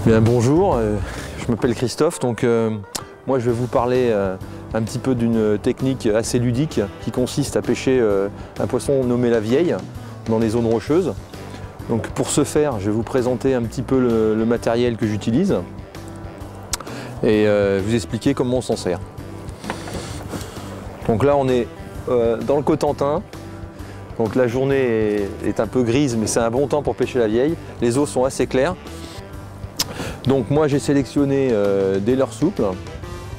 Bien, bonjour, je m'appelle Christophe, donc moi je vais vous parler un petit peu d'une technique assez ludique qui consiste à pêcher un poisson nommé la vieille dans les zones rocheuses. Donc pour ce faire, je vais vous présenter un petit peu le matériel que j'utilise et vous expliquer comment on s'en sert. Donc là on est dans le Cotentin, donc la journée est un peu grise mais c'est un bon temps pour pêcher la vieille, les eaux sont assez claires. Donc moi j'ai sélectionné des leurres souples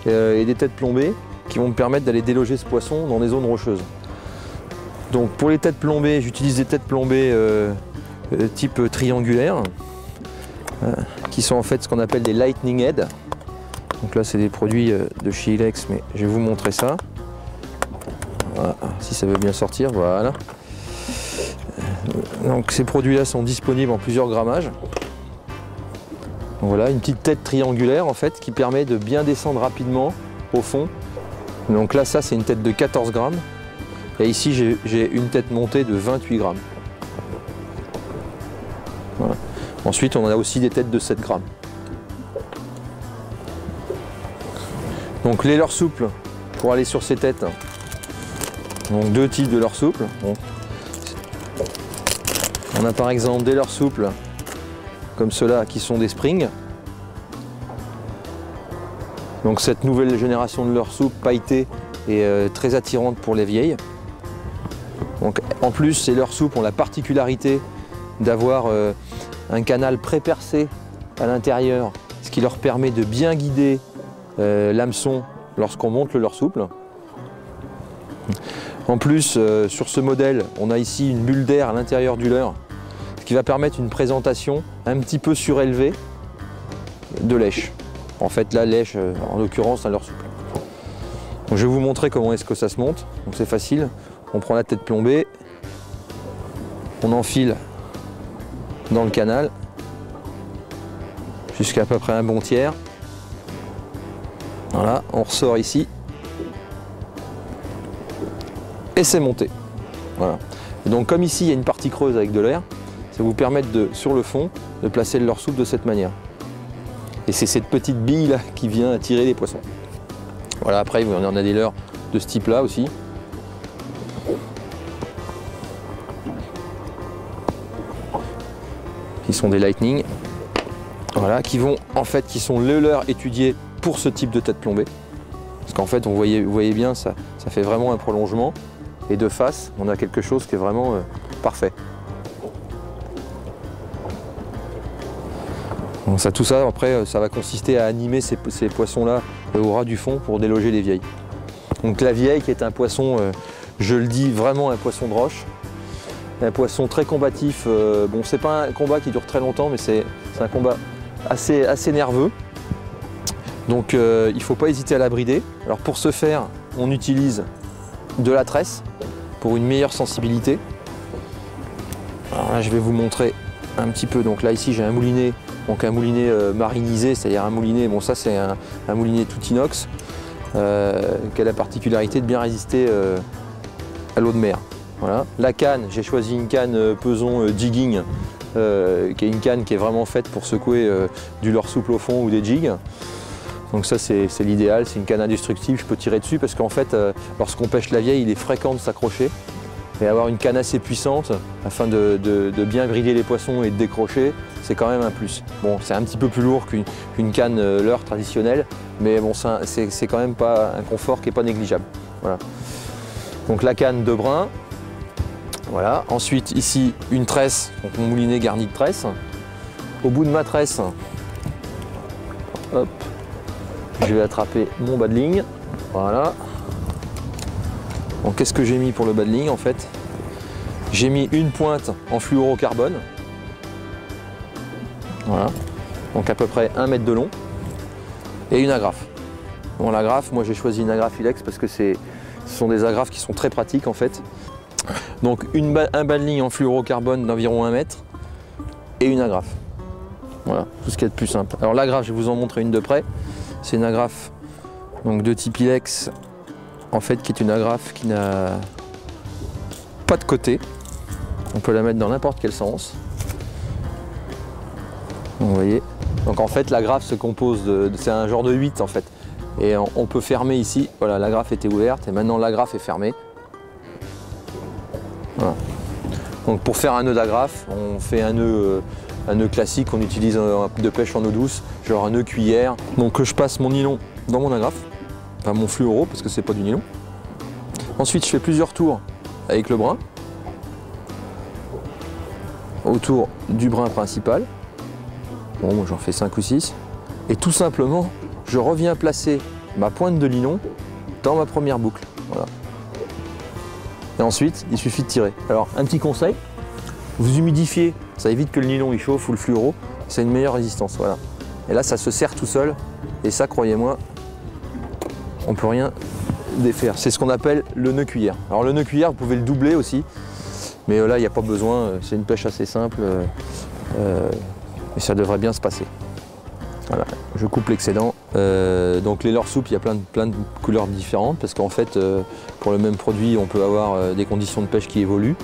et des têtes plombées qui vont me permettre d'aller déloger ce poisson dans des zones rocheuses. Donc pour les têtes plombées, j'utilise des têtes plombées type triangulaire qui sont en fait ce qu'on appelle des lightning head. Donc là c'est des produits de chez Ilex, mais je vais vous montrer ça. Voilà, si ça veut bien sortir, voilà. Donc ces produits là sont disponibles en plusieurs grammages. Voilà, une petite tête triangulaire en fait qui permet de bien descendre rapidement au fond. Donc là ça c'est une tête de 14 grammes et ici j'ai une tête montée de 28 grammes. Voilà. Ensuite on a aussi des têtes de 7 grammes. Donc les leurres souples pour aller sur ces têtes. Donc deux types de leurres souples. Bon. On a par exemple des leurres souples comme ceux-là qui sont des springs. Donc cette nouvelle génération de leurres souples pailletées est très attirante pour les vieilles. Donc, en plus ces leurres souples ont la particularité d'avoir un canal pré-percé à l'intérieur, ce qui leur permet de bien guider l'hameçon lorsqu'on monte le leurre souple. En plus sur ce modèle on a ici une bulle d'air à l'intérieur du leurre, qui va permettre une présentation un petit peu surélevée de lèche. En fait la lèche, en l'occurrence un leurre souple. Donc, je vais vous montrer comment est-ce que ça se monte. Donc c'est facile, on prend la tête plombée, on enfile dans le canal jusqu'à peu près un bon tiers. Voilà, on ressort ici et c'est monté. Voilà. Et donc comme ici il y a une partie creuse avec de l'air, ça vous permet sur le fond de placer le leurre souple de cette manière. Et c'est cette petite bille là qui vient attirer les poissons. Voilà, après on en a des leurres de ce type là aussi. Qui sont des lightning. Voilà, qui sont les leurres étudiés pour ce type de tête plombée. Parce qu'en fait vous voyez bien ça fait vraiment un prolongement. Et de face on a quelque chose qui est vraiment parfait. Donc tout ça, après, ça va consister à animer ces poissons-là au ras du fond pour déloger les vieilles. Donc la vieille qui est un poisson, je le dis, vraiment un poisson de roche. Un poisson très combatif. Bon, c'est pas un combat qui dure très longtemps, mais c'est un combat assez nerveux. Donc il ne faut pas hésiter à la brider. Alors pour ce faire, on utilise de la tresse pour une meilleure sensibilité. Alors là, je vais vous montrer un petit peu. Donc là, ici, j'ai un moulinet. Donc un moulinet marinisé, c'est-à-dire un moulinet, bon ça c'est un moulinet tout inox qui a la particularité de bien résister à l'eau de mer. Voilà. La canne, j'ai choisi une canne Peson jigging, qui est une canne qui est vraiment faite pour secouer du leurre souple au fond ou des jigs. Donc ça c'est l'idéal, c'est une canne indestructible, je peux tirer dessus parce qu'en fait lorsqu'on pêche la vieille il est fréquent de s'accrocher. Et avoir une canne assez puissante afin de bien griller les poissons et de décrocher, c'est quand même un plus. Bon, c'est un petit peu plus lourd qu'une canne leurre traditionnelle, mais bon, c'est quand même pas un confort qui n'est pas négligeable. Voilà. Donc la canne de brin. Voilà. Ensuite, ici, une tresse, donc mon moulinet garni de tresse. Au bout de ma tresse, hop, je vais attraper mon bas de ligne. Voilà. Donc qu'est-ce que j'ai mis pour le bas de ligne en fait? J'ai mis une pointe en fluorocarbone. Voilà. Donc à peu près 1 mètre de long. Et une agrafe. Bon, l'agrafe, moi j'ai choisi une agrafe Ilex parce que ce sont des agrafes qui sont très pratiques en fait. Donc un bas de ligne en fluorocarbone d'environ 1 mètre et une agrafe. Voilà, tout ce qu'il y a de plus simple. Alors l'agrafe, je vais vous en montrer une de près. C'est une agrafe donc, de type Ilex. En fait, qui est une agrafe qui n'a pas de côté. On peut la mettre dans n'importe quel sens. Vous voyez. Donc en fait la graffe se compose c'est un genre de 8 en fait. Et on peut fermer ici, voilà, la graffe était ouverte et maintenant la graffe est fermée. Voilà. Donc pour faire un nœud d'agrafe, on fait un nœud classique, on utilise de pêche en eau douce, genre un nœud cuillère. Donc je passe mon nylon dans mon agrafe, enfin mon fluoro parce que c'est pas du nylon. Ensuite je fais plusieurs tours avec le brin, autour du brin principal. Bon, moi j'en fais 5 ou 6. Et tout simplement, je reviens placer ma pointe de nylon dans ma première boucle. Voilà. Et ensuite, il suffit de tirer. Alors, un petit conseil, vous humidifiez, ça évite que le nylon il chauffe ou le fluoro, c'est une meilleure résistance. Voilà. Et là, ça se serre tout seul. Et ça, croyez-moi, on ne peut rien défaire. C'est ce qu'on appelle le nœud cuillère. Alors, le nœud cuillère, vous pouvez le doubler aussi. Mais là, il n'y a pas besoin. C'est une pêche assez simple. Et ça devrait bien se passer. Voilà, je coupe l'excédent. Donc les leurres souples, il y a plein de couleurs différentes parce qu'en fait, pour le même produit, on peut avoir des conditions de pêche qui évoluent.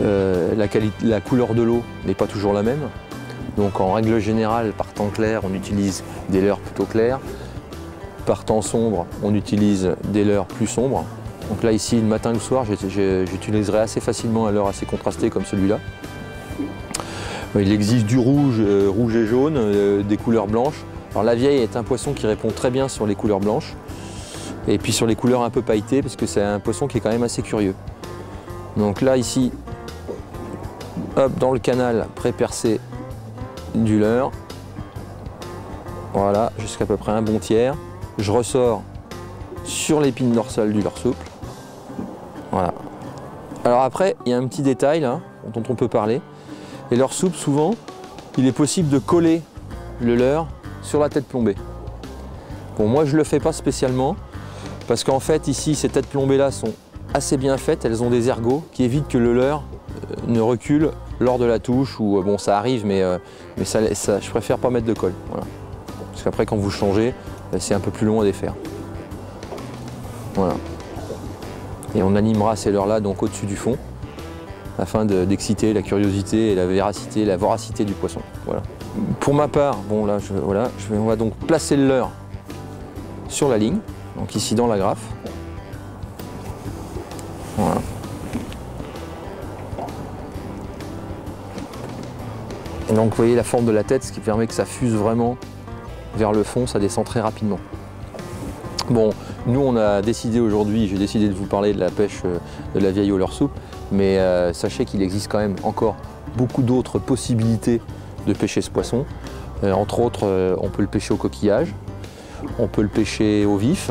La couleur de l'eau n'est pas toujours la même. Donc en règle générale, par temps clair, on utilise des leurres plutôt claires. Par temps sombre, on utilise des leurres plus sombres. Donc là ici, le matin ou le soir, j'utiliserai assez facilement un leurre assez contrasté comme celui-là. Il existe du rouge, rouge et jaune, des couleurs blanches. Alors la vieille est un poisson qui répond très bien sur les couleurs blanches et puis sur les couleurs un peu pailletées parce que c'est un poisson qui est quand même assez curieux. Donc là ici, hop, dans le canal pré-percé du leurre, voilà, jusqu'à peu près un bon tiers. Je ressors sur l'épine dorsale du leurre souple. Voilà. Alors après, il y a un petit détail là, dont on peut parler. Les leurres souples, souvent, il est possible de coller le leurre sur la tête plombée. Bon, moi je ne le fais pas spécialement parce qu'en fait ici ces têtes plombées là sont assez bien faites, elles ont des ergots qui évitent que le leurre ne recule lors de la touche ou bon ça arrive mais je préfère pas mettre de colle. Voilà. Parce qu'après quand vous changez, c'est un peu plus long à défaire. Voilà. Et on animera ces leurres là donc au-dessus du fond afin d'exciter la curiosité et la voracité du poisson. Voilà. Pour ma part, bon là, on va donc placer le leurre sur la ligne, donc ici dans la graffe. Voilà. Et donc vous voyez la forme de la tête, ce qui permet que ça fuse vraiment vers le fond, ça descend très rapidement. Bon, nous on a décidé aujourd'hui, j'ai décidé de vous parler de la pêche de la vieille au leurre souple, mais sachez qu'il existe quand même encore beaucoup d'autres possibilités de pêcher ce poisson. Entre autres, on peut le pêcher au coquillage, on peut le pêcher au vif,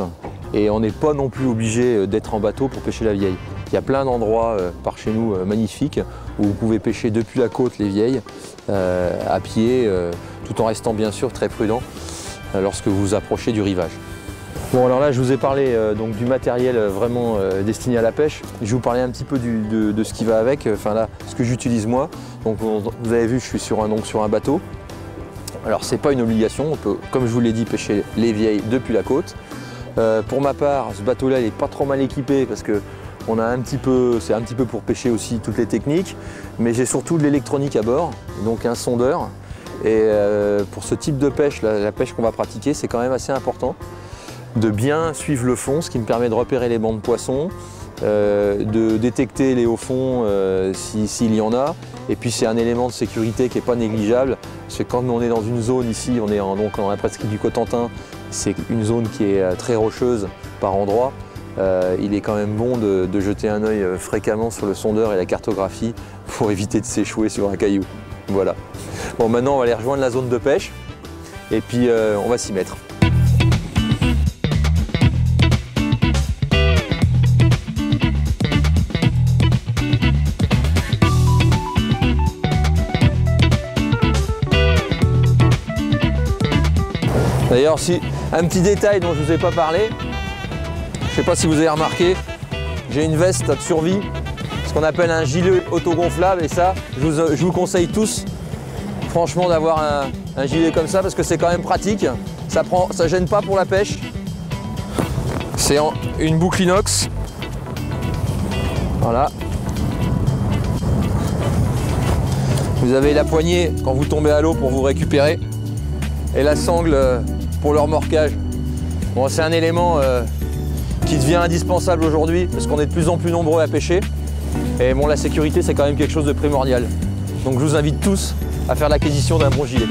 et on n'est pas non plus obligé d'être en bateau pour pêcher la vieille. Il y a plein d'endroits par chez nous magnifiques où vous pouvez pêcher depuis la côte les vieilles, à pied, tout en restant bien sûr très prudent lorsque vous vous approchez du rivage. Bon alors là je vous ai parlé donc du matériel vraiment destiné à la pêche. Je vais vous parler un petit peu de ce qui va avec, enfin là ce que j'utilise moi. Donc vous avez vu je suis sur un bateau. Alors c'est pas une obligation, on peut comme je vous l'ai dit pêcher les vieilles depuis la côte. Pour ma part ce bateau là il n'est pas trop mal équipé parce que on a c'est un petit peu pour pêcher aussi toutes les techniques, mais j'ai surtout de l'électronique à bord, donc un sondeur. Et pour ce type de pêche, la pêche qu'on va pratiquer, c'est quand même assez important de bien suivre le fond, ce qui me permet de repérer les bancs de poissons, de détecter les hauts fonds s'il y en a. Et puis c'est un élément de sécurité qui n'est pas négligeable, parce que quand on est dans une zone ici, on est donc dans la presqu'île du Cotentin, c'est une zone qui est très rocheuse par endroits. Il est quand même bon de jeter un œil fréquemment sur le sondeur et la cartographie pour éviter de s'échouer sur un caillou. Voilà. Bon, maintenant on va aller rejoindre la zone de pêche et puis on va s'y mettre. D'ailleurs, un petit détail dont je ne vous ai pas parlé, je ne sais pas si vous avez remarqué, j'ai une veste de survie, ce qu'on appelle un gilet autogonflable, et ça, je vous conseille tous, franchement, d'avoir un gilet comme ça, parce que c'est quand même pratique, ça gêne pas pour la pêche. C'est une boucle inox, voilà. Vous avez la poignée quand vous tombez à l'eau pour vous récupérer et la sangle pour le remorquage. Bon, c'est un élément qui devient indispensable aujourd'hui parce qu'on est de plus en plus nombreux à pêcher. Et bon, la sécurité, c'est quand même quelque chose de primordial. Donc je vous invite tous à faire l'acquisition d'un bon gilet.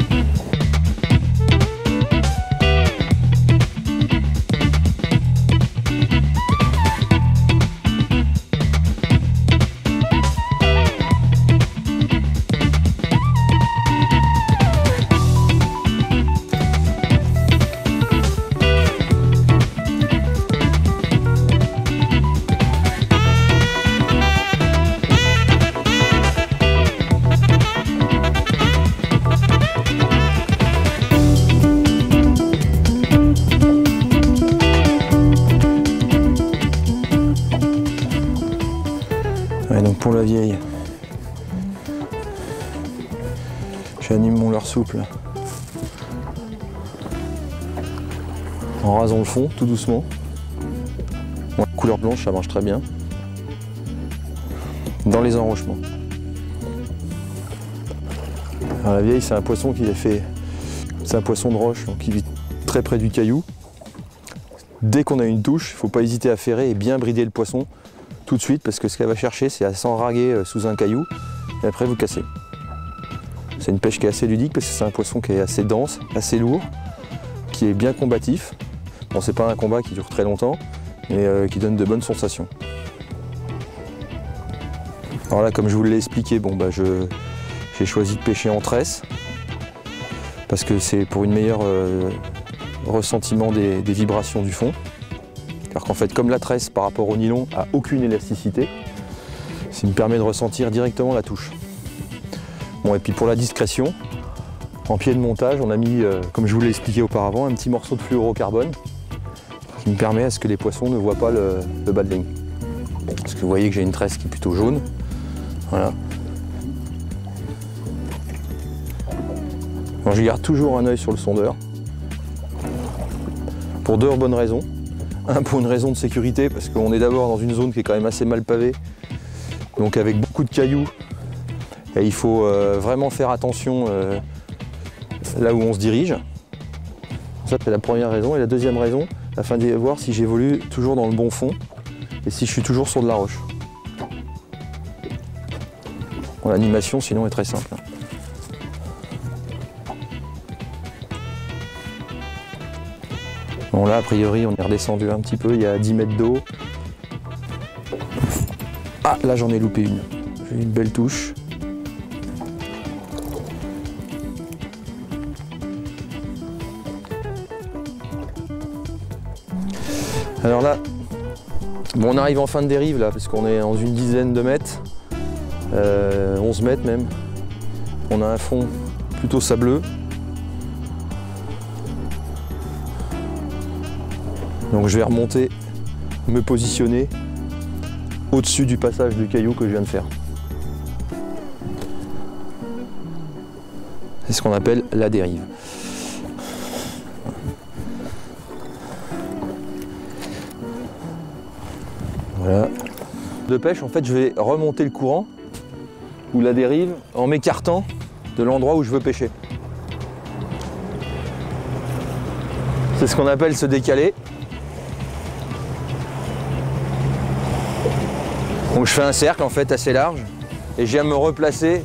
Ouais, donc pour la vieille, j'anime mon leurre souple en rasant le fond tout doucement. Bon, la couleur blanche, ça marche très bien. Dans les enrochements. Alors, la vieille, c'est un poisson qui est fait. C'est un poisson de roche, donc il vit très près du caillou. Dès qu'on a une touche, il ne faut pas hésiter à ferrer et bien brider le poisson tout de suite, parce que ce qu'elle va chercher, c'est à s'enraguer sous un caillou et après vous cassez. C'est une pêche qui est assez ludique parce que c'est un poisson qui est assez dense, assez lourd, qui est bien combatif. Bon, c'est pas un combat qui dure très longtemps, mais qui donne de bonnes sensations. Alors là, comme je vous l'ai expliqué, bon, bah, j'ai choisi de pêcher en tresse parce que c'est pour une meilleure ressentiment des vibrations du fond. Alors qu'en fait, comme la tresse par rapport au nylon a aucune élasticité, ça me permet de ressentir directement la touche. Bon, et puis pour la discrétion, en pied de montage, on a mis, comme je vous l'ai expliqué auparavant, un petit morceau de fluorocarbone qui me permet à ce que les poissons ne voient pas le bas de ligne. Parce que vous voyez que j'ai une tresse qui est plutôt jaune. Voilà. Alors, je garde toujours un œil sur le sondeur. Pour deux bonnes raisons. Un, pour une raison de sécurité, parce qu'on est d'abord dans une zone qui est quand même assez mal pavée, donc avec beaucoup de cailloux, et il faut vraiment faire attention là où on se dirige. Ça, c'est la première raison. Et la deuxième raison, afin de voir si j'évolue toujours dans le bon fond et si je suis toujours sur de la roche. Bon, l'animation, sinon, est très simple. Bon, là, a priori, on est redescendu un petit peu, il y a 10 mètres d'eau. Ah, là, j'en ai loupé une. J'ai une belle touche. Alors là, bon, on arrive en fin de dérive, là, parce qu'on est dans une dizaine de mètres, 11 mètres même. On a un fond plutôt sableux. Donc je vais remonter, me positionner au-dessus du passage du caillou que je viens de faire. C'est ce qu'on appelle la dérive. Voilà. De pêche, en fait, je vais remonter le courant ou la dérive en m'écartant de l'endroit où je veux pêcher. C'est ce qu'on appelle se décaler. Donc je fais un cercle en fait assez large et je viens me replacer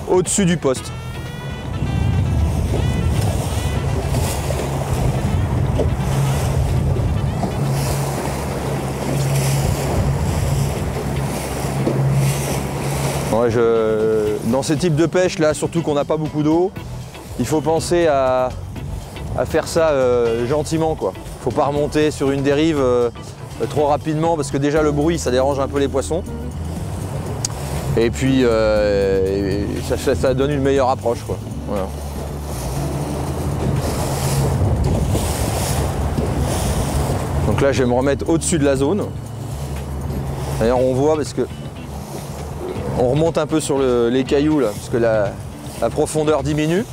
au-dessus du poste. Ouais, dans ces types de pêche là, surtout qu'on n'a pas beaucoup d'eau, il faut penser à faire ça gentiment, quoi. Faut pas remonter sur une dérive trop rapidement parce que déjà le bruit ça dérange un peu les poissons et puis ça donne une meilleure approche, quoi. Voilà. Donc là je vais me remettre au-dessus de la zone. D'ailleurs on voit parce que on remonte un peu sur les cailloux là parce que la profondeur diminue.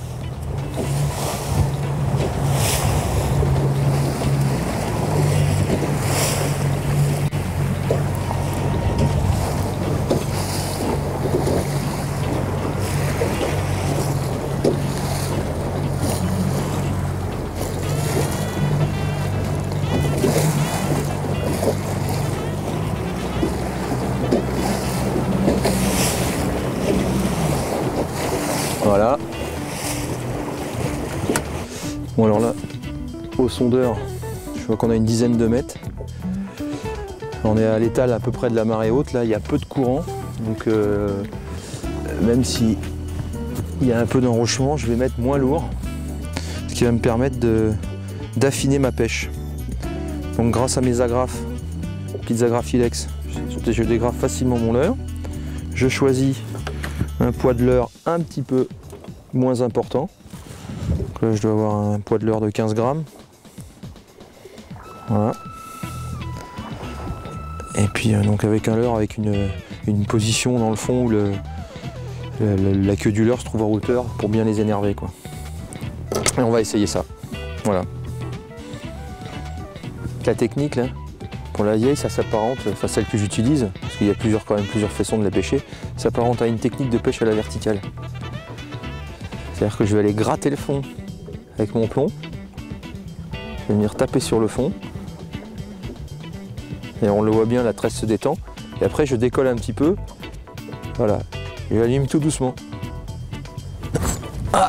Bon alors là, au sondeur, je vois qu'on a une dizaine de mètres. On est à l'étal à peu près de la marée haute, là il y a peu de courant, donc même si il y a un peu d'enrochement, je vais mettre moins lourd, ce qui va me permettre d'affiner ma pêche. Donc grâce à mes agrafes, petites agrafes Ilex, je dégrafe facilement mon leurre. Je choisis un poids de leurre un petit peu moins important. Donc là je dois avoir un poids de leurre de 15 grammes. Voilà. Et puis donc avec un leurre avec une position dans le fond où la queue du leurre se trouve en hauteur pour bien les énerver, quoi. Et on va essayer ça. Voilà. La technique là, pour la vieille, ça s'apparente, enfin celle que j'utilise, parce qu'il y a quand même plusieurs façons de la pêcher, s'apparente à une technique de pêche à la verticale. C'est-à-dire que je vais aller gratter le fond avec mon plomb, je vais venir taper sur le fond. Et on le voit bien, la tresse se détend. Et après, je décolle un petit peu. Voilà. Et j'allume tout doucement. Ah.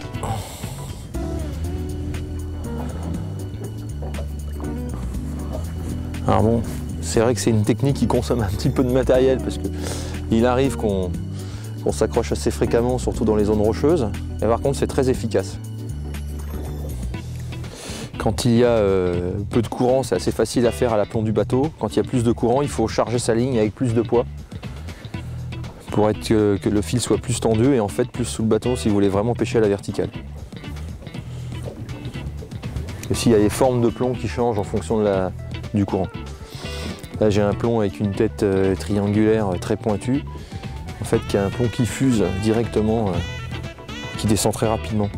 Alors bon, c'est vrai que c'est une technique qui consomme un petit peu de matériel parce qu'il arrive qu'on s'accroche assez fréquemment, surtout dans les zones rocheuses. Et par contre, c'est très efficace. Quand il y a peu de courant, c'est assez facile à faire à l'aplomb du bateau. Quand il y a plus de courant, il faut charger sa ligne avec plus de poids pour être que le fil soit plus tendu et en fait plus sous le bateau si vous voulez vraiment pêcher à la verticale. Et s'il y a les formes de plomb qui changent en fonction du courant. Là j'ai un plomb avec une tête triangulaire très pointue, en fait qui a un plomb qui fuse directement, qui descend très rapidement.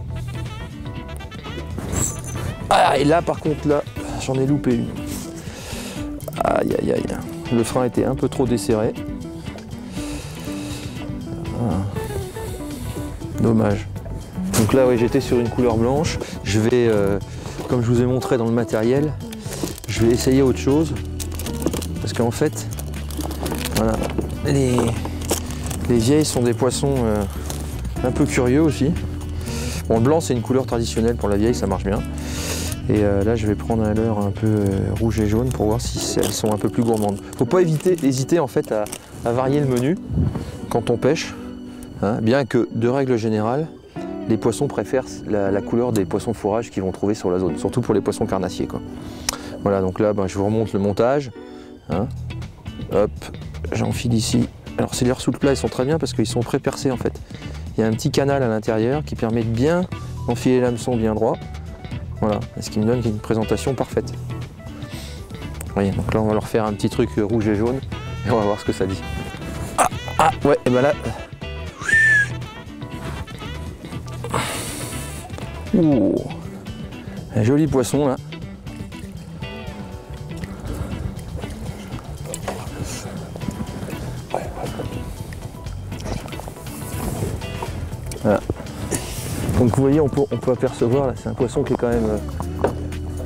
Ah, et là par contre là j'en ai loupé une. Aïe aïe aïe. Le frein était un peu trop desserré. Ah. Dommage. Donc là oui, j'étais sur une couleur blanche. Je vais, comme je vous ai montré dans le matériel, je vais essayer autre chose. Parce qu'en fait, voilà, les vieilles sont des poissons un peu curieux aussi. Bon, le blanc c'est une couleur traditionnelle pour la vieille, ça marche bien. Et là je vais prendre un leurre un peu rouge et jaune pour voir si elles sont un peu plus gourmandes. Faut pas hésiter en fait à varier le menu quand on pêche, hein, bien que de règle générale, les poissons préfèrent la couleur des poissons fourrages qu'ils vont trouver sur la zone, surtout pour les poissons carnassiers, quoi. Voilà, donc là je vous remonte le montage. Hein. Hop, j'enfile ici. Alors ces leurres sous le plat, ils sont très bien parce qu'ils sont pré-percés en fait. Il y a un petit canal à l'intérieur qui permet de bien enfiler l'hameçon bien droit. Voilà, ce qui me donne une présentation parfaite. Vous voyez, donc là on va leur faire un petit truc rouge et jaune et on va voir ce que ça dit. Ah ouais, et ben là. Ouh, un joli poisson là. Voilà. Donc vous voyez, on peut apercevoir, là c'est un poisson qui est quand même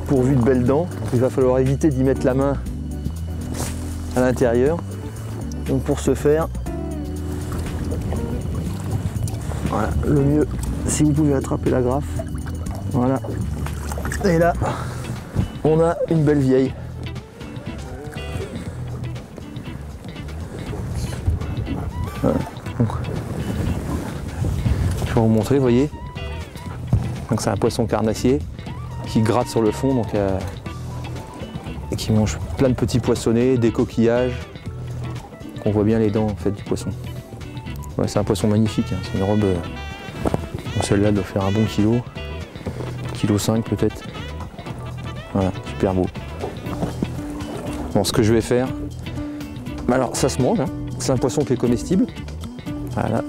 pourvu de belles dents. Donc il va falloir éviter d'y mettre la main à l'intérieur. Donc pour ce faire, voilà, le mieux, si vous pouvez attraper la graffe, voilà. Et là, on a une belle vieille. Voilà. Donc, je vais vous montrer, vous voyez. Donc c'est un poisson carnassier qui gratte sur le fond, donc, et qui mange plein de petits poissonnets, des coquillages. On voit bien les dents en fait du poisson. Ouais, c'est un poisson magnifique, hein. C'est une robe. Celle-là doit faire un bon kilo, kilo 5 peut-être. Voilà, super beau. Bon, ce que je vais faire, alors ça se mange, hein. C'est un poisson qui est comestible. Voilà.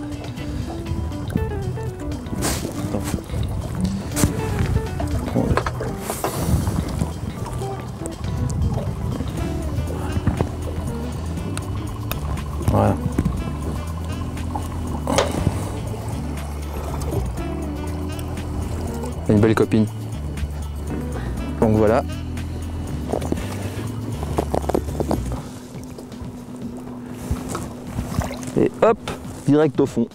Voilà. Une belle copine. Donc voilà. Et hop, direct au fond.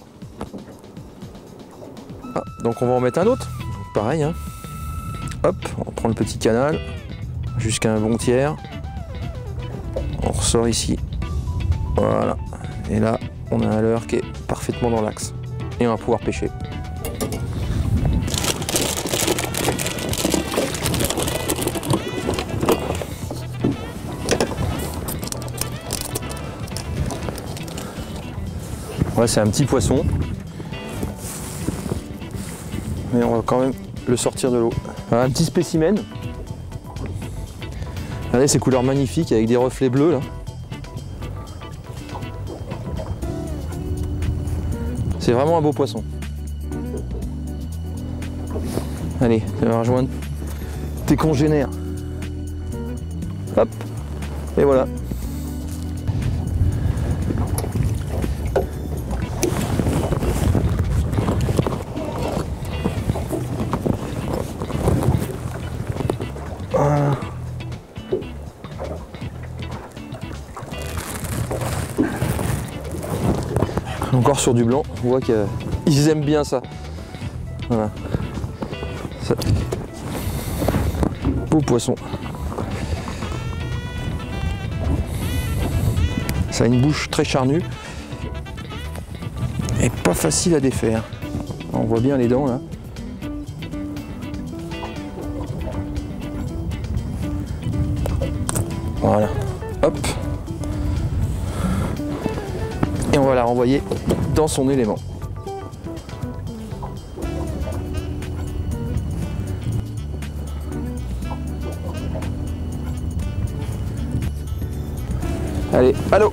Ah, donc on va en mettre un autre. Pareil, hein. hop, on prend le petit canal jusqu'à un bon tiers. On ressort ici. Voilà. Et là, on a un leurre qui est parfaitement dans l'axe. Et on va pouvoir pêcher. Ouais, c'est un petit poisson. Mais on va quand même le sortir de l'eau. Un petit spécimen. Regardez ces couleurs magnifiques avec des reflets bleus là. C'est vraiment un beau poisson. Allez, tu vas rejoindre tes congénères. Hop, et voilà. Voilà. Encore sur du blanc, on voit qu'ils aiment bien ça. Voilà. Ça. Beau poisson. Ça a une bouche très charnue et pas facile à défaire. On voit bien les dents là. Voilà. Hop. Et on va la renvoyer dans son élément. Allez, allô!